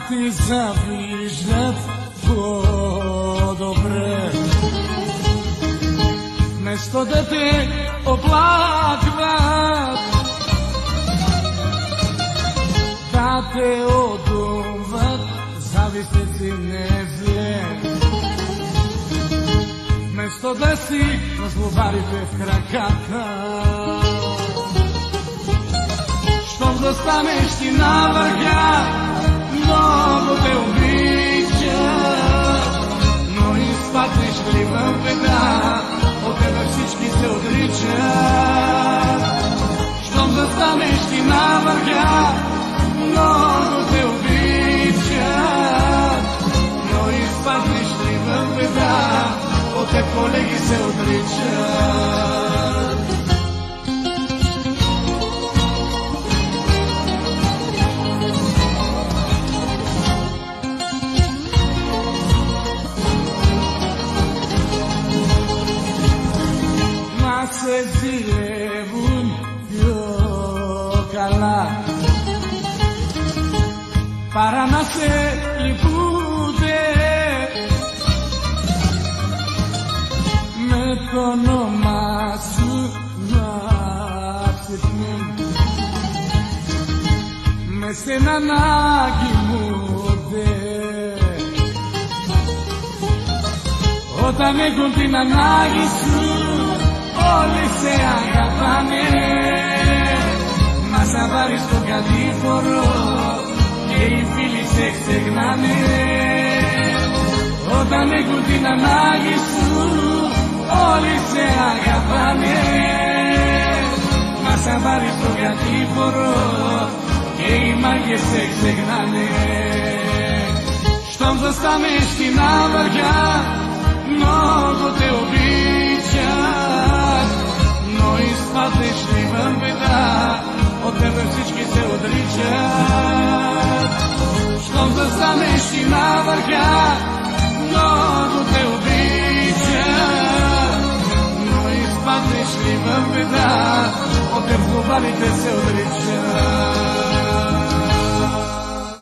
Ти завиждат по-добре, вместо да те оплакват, да те одумват, завистници не зле, вместо да си на злобарите в краката. Щом да станеш ти на върха, много те обичат, но изпаднеш ли в беда, от тебе всички се отричат. Щом да станеш ти на върха, много те обичат, но изпаднеш ли в беда, от теб колеги се отричат. Se zilevun πιο καλά παρά να σε λυπούνται με το όνομα σου να ξυπνούν, με σένα να κοιμούνται όταν έχουν την ανάγκη σου. Όλοι σε αγαπάνε, μα σαν πάρεις το κατήφορο και οι φίλοι σε ξεχνάνε. Όταν έχουν την ανάγκη σου, όλοι σε αγαπάνε, μα σαν πάρεις το κατήφορο και οι μάγκες σε ξεχνάνε. Щом застанеш ти на върха, много те обичат, но изпаднеш ли в беда, от тебе всички се отричат. Щом застанеш ти на върха, много те обичат, но изпаднеш ли в беда, от теб глобалите се отричат.